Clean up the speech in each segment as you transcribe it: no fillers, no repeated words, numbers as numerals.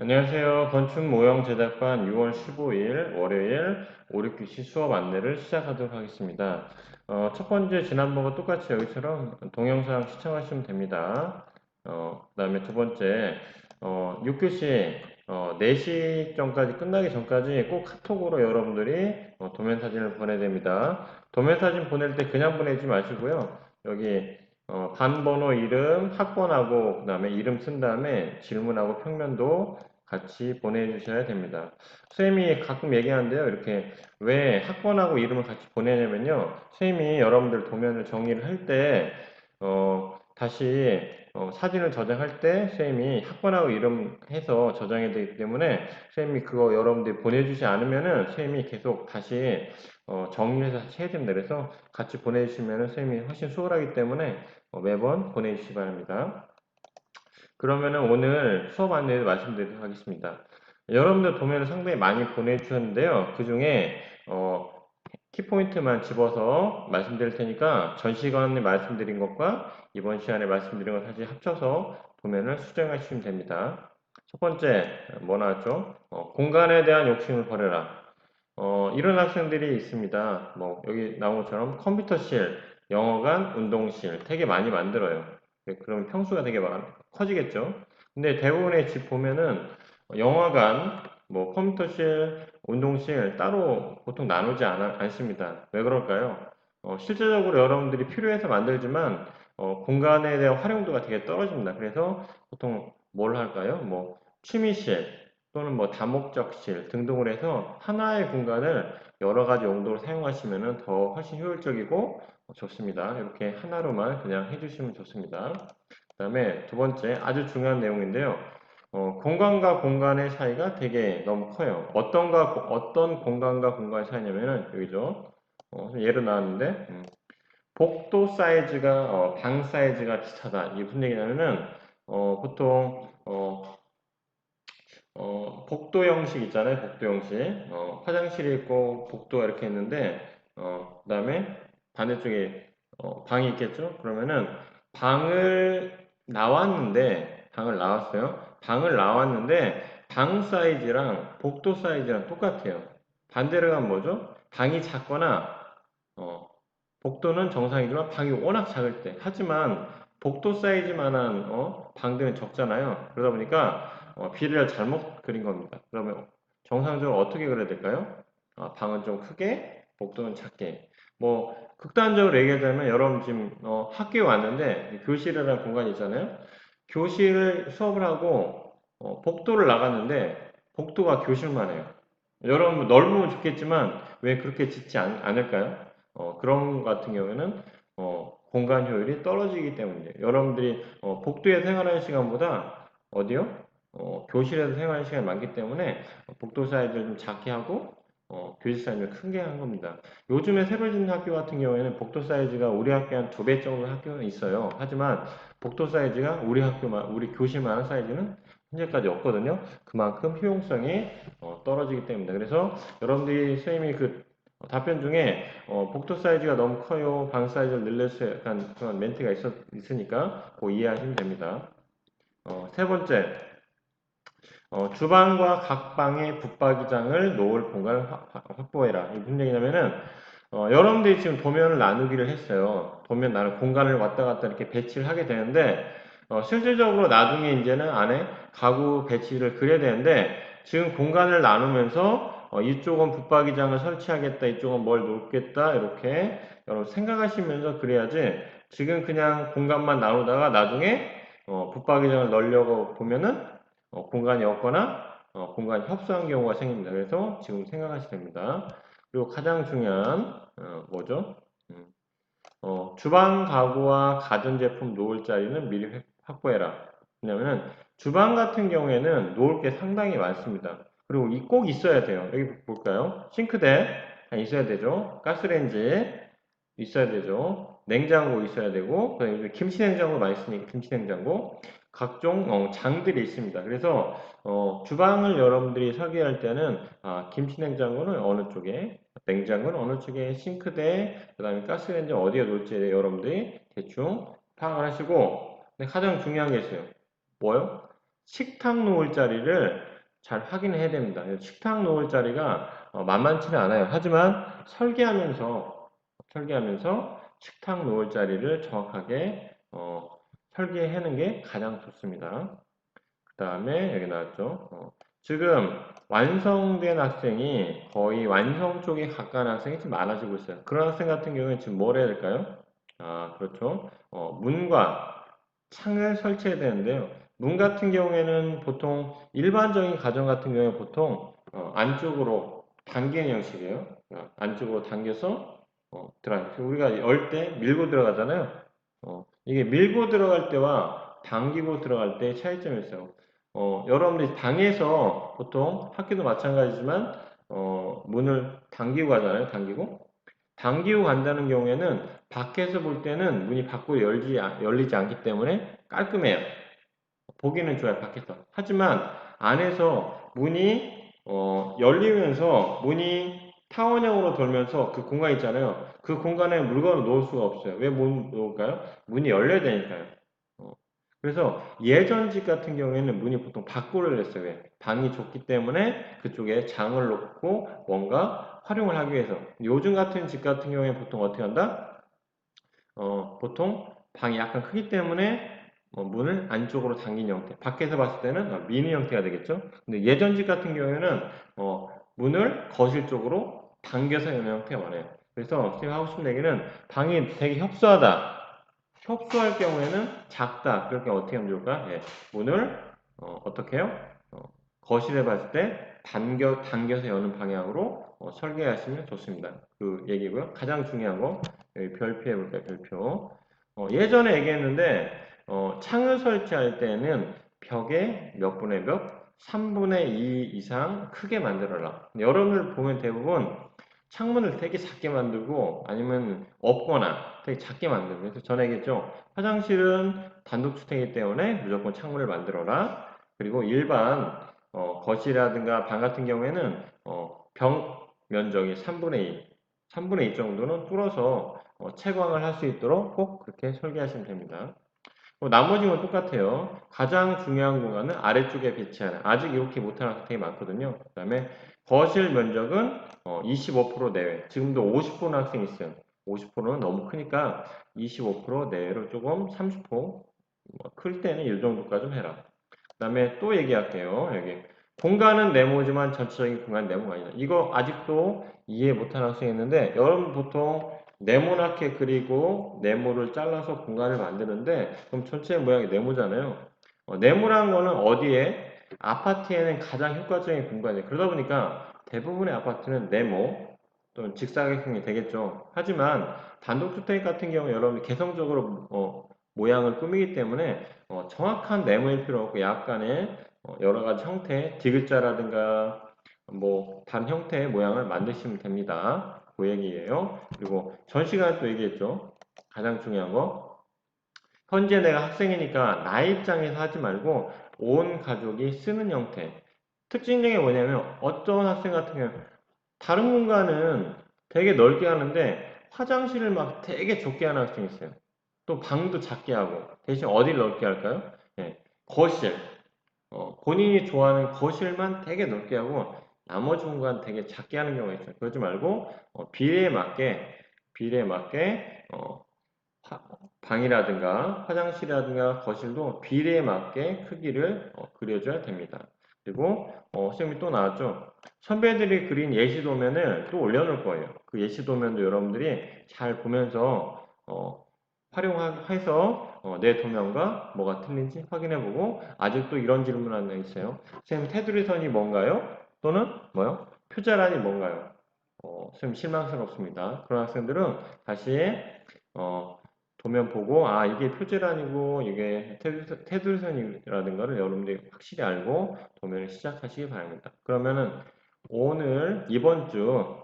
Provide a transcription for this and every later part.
안녕하세요. 건축 모형 제작반 6월 15일 월요일 5, 6교시 수업 안내를 시작하도록 하겠습니다. 첫 번째 지난번과 똑같이 여기처럼 동영상 시청하시면 됩니다. 그 다음에 두 번째 6교시 4시 전까지 끝나기 전까지 꼭 카톡으로 여러분들이 도면 사진을 보내야 됩니다. 도면 사진 보낼 때 그냥 보내지 마시고요. 여기 반 번호 이름, 학번하고 그 다음에 이름 쓴 다음에 질문하고 평면도 같이 보내주셔야 됩니다. 선생님이 가끔 얘기하는데요. 이렇게 왜 학번하고 이름을 같이 보내냐면요. 선생님이 여러분들 도면을 정리를 할 때 다시 사진을 저장할 때 선생님이 학번하고 이름 해서 저장해야 되기 때문에 선생님이 그거 여러분들이 보내주지 않으면은 선생님이 계속 다시 정리해서 다시 해야 됩니다. 그래서 같이 보내주시면 선생님이 훨씬 수월하기 때문에 매번 보내주시기 바랍니다. 그러면은 오늘 수업 안내를 말씀드리도록 하겠습니다. 여러분들 도면을 상당히 많이 보내주셨는데요. 그 중에 키포인트만 집어서 말씀드릴 테니까 전 시간에 말씀드린 것과 이번 시간에 말씀드린 것 다시 합쳐서 도면을 수정하시면 됩니다. 첫 번째 뭐 나왔죠? 공간에 대한 욕심을 버려라. 이런 학생들이 있습니다. 뭐 여기 나온 것처럼 컴퓨터실, 영어관, 운동실 되게 많이 만들어요. 그러면 평수가 되게 커지겠죠. 근데 대부분의 집 보면은 영화관, 뭐 컴퓨터실, 운동실 따로 보통 나누지 않습니다. 왜 그럴까요? 실제적으로 여러분들이 필요해서 만들지만 공간에 대한 활용도가 되게 떨어집니다. 그래서 보통 뭘 할까요? 뭐 취미실 또는 뭐 다목적실 등등을 해서 하나의 공간을 여러 가지 용도로 사용하시면 더 훨씬 효율적이고 좋습니다. 이렇게 하나로만 그냥 해주시면 좋습니다. 그 다음에 두 번째 아주 중요한 내용인데요. 공간과 공간의 차이가 되게 너무 커요. 어떤 공간과 공간의 차이냐면은 여기죠. 예로 나왔는데 복도 사이즈가 방 사이즈가 비슷하다. 이게 무슨 얘기냐면은 보통 복도 형식 있잖아요. 복도 형식. 화장실이 있고 복도가 이렇게 있는데 그 다음에 반대쪽에 방이 있겠죠. 그러면은 방을 나왔어요. 방을 나왔는데 방 사이즈랑 복도 사이즈랑 똑같아요. 반대로 가면 뭐죠? 방이 작거나 어, 복도는 정상이지만 방이 워낙 작을 때. 하지만 복도 사이즈만한 방들은 적잖아요. 그러다 보니까 비례를 잘못 그린 겁니다. 그러면 정상적으로 어떻게 그려야 될까요? 방은 좀 크게, 복도는 작게. 뭐 극단적으로 얘기하자면 여러분 지금 학교에 왔는데 교실이라는 공간이 있잖아요. 교실을 수업을 하고 복도를 나갔는데 복도가 교실만 해요. 여러분 넓으면 좋겠지만 왜 그렇게 짓지 않을까요? 그런 것 같은 경우에는 공간 효율이 떨어지기 때문이에요. 여러분들이 복도에 생활하는 시간보다 어디요? 교실에서 생활하는 시간이 많기 때문에 복도 사이즈를 좀 작게 하고 교실 사이즈를 크게 한 겁니다. 요즘에 새로 짓는 학교 같은 경우에는 복도 사이즈가 우리 학교 한 2배 정도 학교는 있어요. 하지만 복도 사이즈가 우리 교실만 한 사이즈는 현재까지 없거든요. 그만큼 효용성이 떨어지기 때문입니다. 그래서 여러분들이 선생님이 그 답변 중에 복도 사이즈가 너무 커요. 방 사이즈를 늘려주세요. 약간 그런 멘트가 있으니까 그 이해하시면 됩니다. 세 번째, 주방과 각 방의 붙박이장을 놓을 공간을 확보해라. 이게 무슨 얘기냐면은 여러분들이 지금 도면을 나누기를 했어요. 도면 나눌 공간을 왔다 갔다 이렇게 배치를 하게 되는데 실질적으로 나중에 이제는 안에 가구 배치를 그려야 되는데 지금 공간을 나누면서 이쪽은 붙박이장을 설치하겠다, 이쪽은 뭘 놓겠다 이렇게 여러분 생각하시면서 그래야지 지금 그냥 공간만 나누다가 나중에 붙박이장을 넣으려고 보면은 공간이 없거나 공간이 협소한 경우가 생깁니다. 그래서 지금 생각하시면 됩니다. 그리고 가장 중요한 뭐죠? 음, 주방 가구와 가전제품 놓을 자리는 미리 확보해라. 왜냐면은 주방 같은 경우에는 놓을 게 상당히 많습니다. 그리고 꼭 있어야 돼요. 여기 볼까요? 싱크대 있어야 되죠. 가스레인지 있어야 되죠. 냉장고 있어야 되고, 그다음에 김치 냉장고 많이 쓰니까 김치 냉장고, 각종 장들이 있습니다. 그래서 주방을 여러분들이 설계할 때는 김치 냉장고는 어느 쪽에, 냉장고는 어느 쪽에, 싱크대, 그다음에 가스레인지 어디에 놓을지 여러분들이 대충 파악을 하시고, 근데 가장 중요한 게 있어요. 뭐요? 식탁 놓을 자리를 잘 확인을 해야 됩니다. 식탁 놓을 자리가 만만치는 않아요. 하지만 설계하면서 식탁 놓을 자리를 정확하게 설계하는 게 가장 좋습니다. 그 다음에 여기 나왔죠. 지금 완성된 학생이 거의 완성 쪽에 가까운 학생이 지금 많아지고 있어요. 그런 학생 같은 경우에 지금 뭘 해야 될까요? 아, 그렇죠. 문과 창을 설치해야 되는데요. 문 같은 경우에는 보통 일반적인 가정 같은 경우에 보통 안쪽으로 당기는 형식이에요. 안쪽으로 당겨서 들어가요. 우리가 열 때 밀고 들어가잖아요. 이게 밀고 들어갈 때와 당기고 들어갈 때 차이점이 있어요. 여러분들이 방에서 보통 학교도 마찬가지지만 문을 당기고 가잖아요. 당기고 간다는 경우에는 밖에서 볼 때는 문이 밖으로 열리지 않기 때문에 깔끔해요. 보기는 좋아요, 밖에서. 하지만 안에서 문이 열리면서 문이 타원형으로 돌면서 그 공간 있잖아요. 그 공간에 물건을 놓을 수가 없어요. 왜 못 놓을까요? 문이 열려야 되니까요. 어, 그래서 예전 집 같은 경우에는 문이 보통 밖으로 열렸어요. 왜? 방이 좁기 때문에 그쪽에 장을 놓고 뭔가 활용을 하기 위해서. 요즘 같은 집 같은 경우에 보통 어떻게 한다? 보통 방이 약간 크기 때문에 문을 안쪽으로 당긴 형태. 밖에서 봤을 때는 미니 형태가 되겠죠. 근데 예전 집 같은 경우에는 문을 거실 쪽으로 당겨서 여는 형태가 많아요. 그래서 선생님이 하고 싶은 얘기는 방이 되게 협소하다. 협소할 경우에는 작다. 그럴 경우 어떻게 하면 좋을까? 예, 문을 어떻게 해요? 어, 거실에 봤을 때 당겨서 여는 방향으로 설계하시면 좋습니다. 그 얘기고요. 가장 중요한 거 여기 별표해 볼까요? 별표. 예전에 얘기했는데 창을 설치할 때는 벽에 몇 분의 몇? 3분의 2 이상 크게 만들어라. 여러분들 보면 대부분 창문을 되게 작게 만들고 아니면 없거나 되게 작게 만들고 그래서 전에 얘기했죠. 화장실은 단독주택이기 때문에 무조건 창문을 만들어라. 그리고 일반 거실이라든가 방 같은 경우에는 벽 면적이 3분의 2 정도는 뚫어서 채광을 할 수 있도록 꼭 그렇게 설계하시면 됩니다. 나머지는 똑같아요. 가장 중요한 공간은 아래쪽에 배치하는 아직 이렇게 못하는 학생이 많거든요. 그 다음에 거실 면적은 25% 내외. 지금도 50% 학생이 있어요. 50%는 너무 크니까 25% 내외로 조금 30%클 때는 이 정도까지 좀 해라. 그 다음에 또 얘기할게요. 여기 공간은 네모지만 전체적인 공간은 네모가 아니다. 이거 아직도 이해 못하는 학생이 있는데 여러분 보통 네모나게 그리고 네모를 잘라서 공간을 만드는데 그럼 전체 모양이 네모잖아요. 네모라는 거는 어디에? 아파트에는 가장 효과적인 공간이에요. 그러다 보니까 대부분의 아파트는 네모 또는 직사각형이 되겠죠. 하지만 단독주택 같은 경우 여러분이 개성적으로 모양을 꾸미기 때문에 정확한 네모일 필요 없고 약간의 여러 가지 형태, 디귿자라든가 뭐 다른 형태의 모양을 만드시면 됩니다. 그 얘기예요. 그리고 전 시간에 또 얘기했죠. 가장 중요한 거. 현재 내가 학생이니까 나 입장에서 하지 말고 온 가족이 쓰는 형태. 특징적인 게 뭐냐면 어떤 학생 같은 경우 다른 공간은 되게 넓게 하는데 화장실을 막 되게 좁게 하는 학생이 있어요. 또 방도 작게 하고 대신 어디를 넓게 할까요? 예, 거실. 본인이 좋아하는 거실만 되게 넓게 하고 나머지 공간 되게 작게 하는 경우가 있어요. 그러지 말고 비례에 맞게 방이라든가 화장실이라든가 거실도 비례에 맞게 크기를 그려줘야 됩니다. 그리고 선생님이 또 나왔죠. 선배들이 그린 예시도면을 또 올려놓을 거예요. 그 예시도면도 여러분들이 잘 보면서 활용해서 내 도면과 뭐가 틀린지 확인해보고 아직도 이런 질문 하나 있어요. 선생님 테두리 선이 뭔가요? 또는 뭐요? 표자란이 뭔가요? 선생님 실망스럽습니다. 그런 학생들은 다시 도면 보고 아 이게 표제란이고 이게 테두리선이라는 거를 여러분들이 확실히 알고 도면을 시작하시기 바랍니다. 그러면은 오늘 이번 주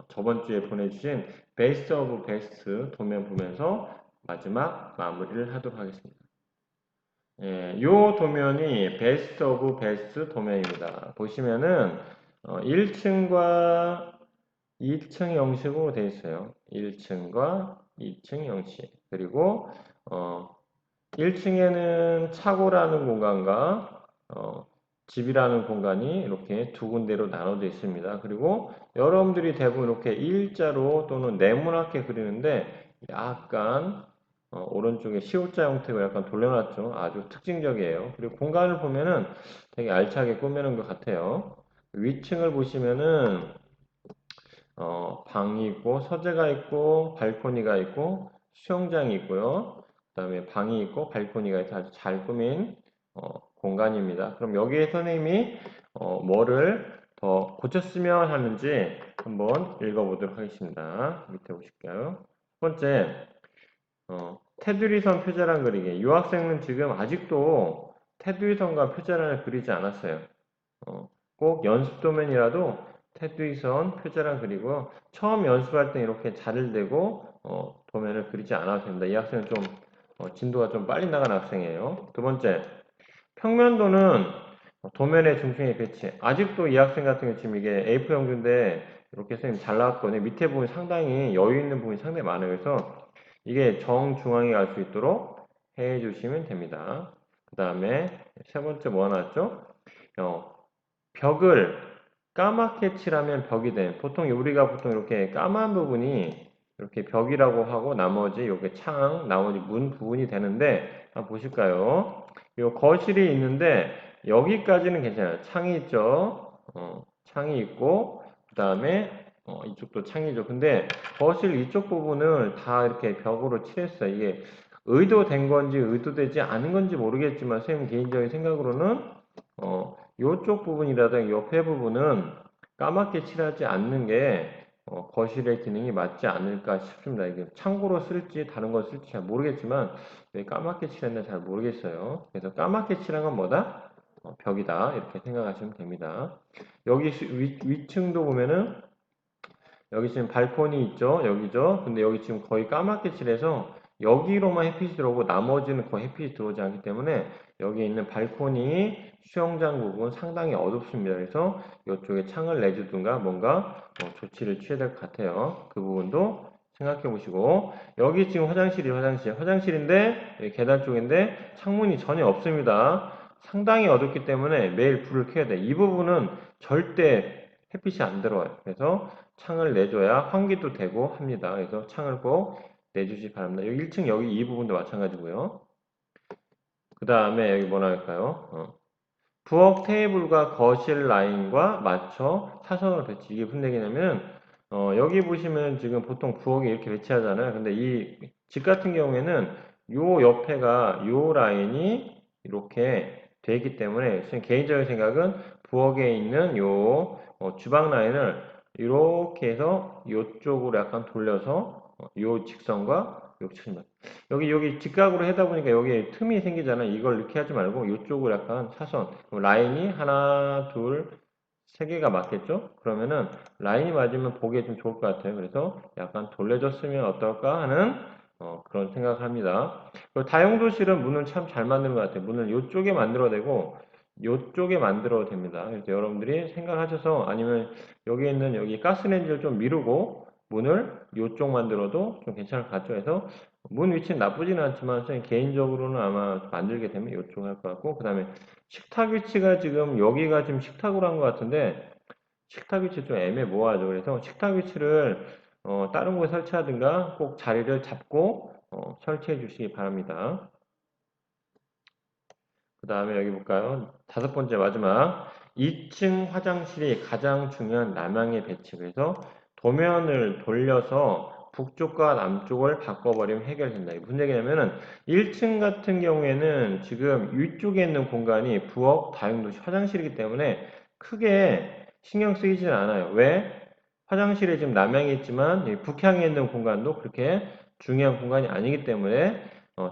저번 주에 보내주신 베스트 오브 베스트 도면 보면서 마지막 마무리를 하도록 하겠습니다. 예, 요 도면이 베스트 오브 베스트 도면입니다. 보시면은 1층과 2층 형식으로 되어 있어요. 1층과 2층 형식. 그리고 1층에는 차고라는 공간과 집이라는 공간이 이렇게 두 군데로 나눠져 있습니다. 그리고 여러분들이 대부분 이렇게 일자로 또는 네모나게 그리는데 약간 오른쪽에 C자 형태로 약간 돌려놨죠. 아주 특징적이에요. 그리고 공간을 보면은 되게 알차게 꾸며놓은 것 같아요. 위층을 보시면은 방이 있고 서재가 있고 발코니가 있고 수영장이 있고요. 그 다음에 방이 있고 발코니가 있고 아주 잘 꾸민 공간입니다. 그럼 여기에 선생님이 뭐를 더 고쳤으면 하는지 한번 읽어보도록 하겠습니다. 밑에 보실까요? 첫 번째, 테두리선 표제란 그리기. 유학생은 지금 아직도 테두리선과 표제란을 그리지 않았어요. 꼭 연습 도면이라도 테두리선 표제란 그리고 처음 연습할 때 이렇게 자를 대고 도면을 그리지 않아도 됩니다. 이 학생은 좀 진도가 좀 빨리 나간 학생이에요. 두 번째, 평면도는 도면의 중심에 배치. 아직도 이 학생 같은 경우 지금 이게 A4 용지인데 이렇게 선생님 잘 나왔거든요. 밑에 부분 상당히 여유 있는 부분이 상당히 많아요. 그래서 이게 정중앙에 갈 수 있도록 해 주시면 됩니다. 그 다음에 세 번째 뭐 나왔죠? 벽을 까맣게 칠하면 벽이 돼. 보통 우리가 보통 이렇게 까만 부분이 이렇게 벽이라고 하고 나머지 이렇게 창, 나머지 문 부분이 되는데 한번 보실까요? 이 거실이 있는데 여기까지는 괜찮아요. 창이 있죠. 창이 있고 그 다음에 이쪽도 창이죠. 근데 거실 이쪽 부분을 다 이렇게 벽으로 칠했어요. 이게 의도된 건지 의도되지 않은 건지 모르겠지만 선생님 개인적인 생각으로는 이쪽 부분이라든가 옆에 부분은 까맣게 칠하지 않는 게 거실의 기능이 맞지 않을까 싶습니다. 이게 창고로 쓸지 다른 거 쓸지 잘 모르겠지만 왜 까맣게 칠했나 잘 모르겠어요. 그래서 까맣게 칠한 건 뭐다? 벽이다 이렇게 생각하시면 됩니다. 여기 위층도 보면은 여기 지금 발코니 있죠? 여기죠? 근데 여기 지금 거의 까맣게 칠해서 여기로만 햇빛이 들어오고 나머지는 거의 햇빛이 들어오지 않기 때문에 여기 있는 발코니 수영장 부분 상당히 어둡습니다. 그래서 이쪽에 창을 내주든가 뭔가 조치를 취해야 될 것 같아요. 그 부분도 생각해 보시고 여기 지금 화장실이 화장실인데 계단 쪽인데 창문이 전혀 없습니다. 상당히 어둡기 때문에 매일 불을 켜야 돼. 이 부분은 절대 햇빛이 안 들어와요. 그래서 창을 내줘야 환기도 되고 합니다. 그래서 창을 꼭 내주시 바랍니다. 여기 1층 여기 이 부분도 마찬가지고요. 그 다음에 여기 뭐라 할까요? 부엌 테이블과 거실 라인과 맞춰 사선으로 배치. 이게 무슨 얘기냐면 여기 보시면 지금 보통 부엌에 이렇게 배치하잖아요. 근데 이 집 같은 경우에는 요 옆에가 요 라인이 이렇게 돼 있기 때문에 개인적인 생각은 부엌에 있는 요 주방 라인을 이렇게 해서 이쪽으로 약간 돌려서 요 직선과 요 직선 여기 직각으로 하다 보니까 여기에 틈이 생기잖아요. 이걸 이렇게 하지 말고 이쪽으로 약간 사선 라인이 하나 둘 세 개가 맞겠죠? 그러면은 라인이 맞으면 보기에 좀 좋을 것 같아요. 그래서 약간 돌려줬으면 어떨까 하는 그런 생각을 합니다. 다용도실은 문을 참 잘 만드는 것 같아요. 문을 이쪽에 만들어야 되고 이쪽에 만들어도 됩니다. 그래서 여러분들이 생각하셔서 아니면 여기 있는 여기 가스레인지를 좀 미루고 문을 이쪽 만들어도 좀 괜찮을 것 같죠. 그래서 문 위치는 나쁘지는 않지만 선생님 개인적으로는 아마 만들게 되면 이쪽 할 것 같고 그 다음에 식탁 위치가 지금 여기가 지금 식탁으로 한 것 같은데 식탁 위치 좀 애매모호하죠. 그래서 식탁 위치를 다른 곳에 설치하든가 꼭 자리를 잡고 설치해 주시기 바랍니다. 그 다음에 여기 볼까요? 다섯 번째 마지막 2층 화장실이 가장 중요한 남향의 배치. 그래서 도면을 돌려서 북쪽과 남쪽을 바꿔버리면 해결된다. 이게 무슨 얘기냐면은 1층 같은 경우에는 지금 위쪽에 있는 공간이 부엌, 다용도실, 화장실이기 때문에 크게 신경 쓰이지는 않아요. 왜? 화장실에 지금 남향이 있지만 북향에 있는 공간도 그렇게 중요한 공간이 아니기 때문에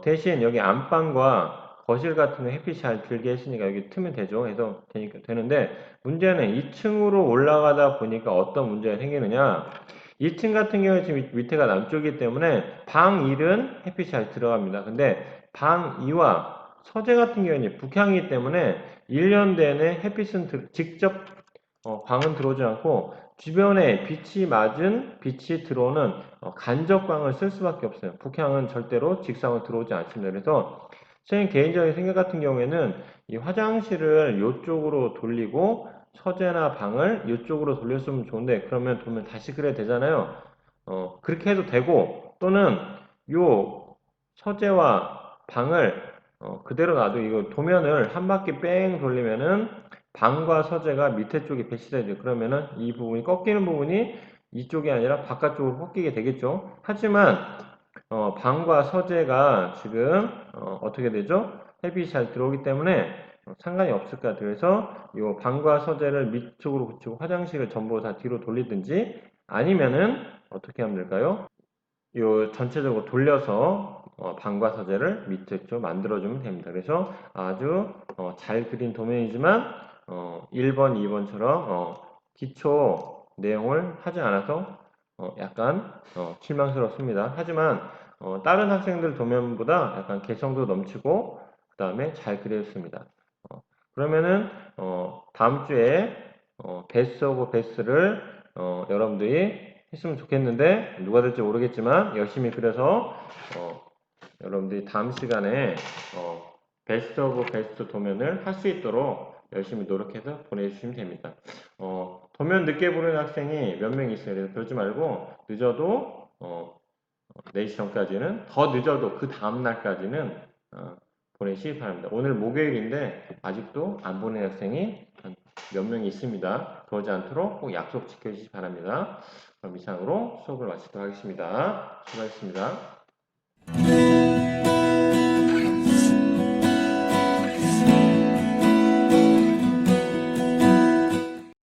대신 여기 안방과 거실 같은 거 햇빛이 잘 들게 했으니까 여기 트면 되죠. 해서 되는데 문제는 2층으로 올라가다 보니까 어떤 문제가 생기느냐 2층 같은 경우에 지금 밑에가 남쪽이기 때문에 방 1은 햇빛이 잘 들어갑니다. 근데 방 2와 서재 같은 경우는 북향이기 때문에 1년 내내 햇빛은 직접 광은 들어오지 않고 주변에 빛이 맞은 빛이 들어오는 간접광을 쓸 수밖에 없어요. 북향은 절대로 직사광 들어오지 않습니다. 그래서 선생님 개인적인 생각 같은 경우에는 이 화장실을 이쪽으로 돌리고 서재나 방을 이쪽으로 돌렸으면 좋은데 그러면 도면 다시 그려야 되잖아요. 그렇게 해도 되고 또는 요 서재와 방을 그대로 놔도 이거 도면을 한 바퀴 뺑 돌리면은 방과 서재가 밑에 쪽에 배치되죠. 그러면은 이 부분이 꺾이는 부분이 이쪽이 아니라 바깥쪽으로 꺾이게 되겠죠. 하지만 방과 서재가 지금 떻게 되죠? 햇빛이 잘 들어오기 때문에 상관이 없을 것 같아요. 그래서 이 방과 서재를 밑쪽으로 붙이고 화장실을 전부 다 뒤로 돌리든지 아니면은 어떻게 하면 될까요? 이 전체적으로 돌려서 방과 서재를 밑에 좀 만들어주면 됩니다. 그래서 아주 잘 그린 도면이지만 1번, 2번처럼 기초 내용을 하지 않아서 약간 실망스럽습니다. 하지만 다른 학생들 도면보다 약간 개성도 넘치고 그 다음에 잘 그렸습니다. 그러면은 다음 주에 베스트 오브 베스트를 여러분들이 했으면 좋겠는데 누가 될지 모르겠지만 열심히 그려서 여러분들이 다음 시간에 베스트 오브 베스트 도면을 할 수 있도록 열심히 노력해서 보내주시면 됩니다. 도면 늦게 보는 학생이 몇 명 있어요. 그래서 그러지 말고 늦어도 4시 전까지는 더 늦어도 그 다음 날까지는 보내시기 바랍니다. 오늘 목요일인데 아직도 안 보낸 학생이 몇 명 있습니다. 그러지 않도록 꼭 약속 지켜주시기 바랍니다. 그럼 이상으로 수업을 마치도록 하겠습니다. 수고하셨습니다.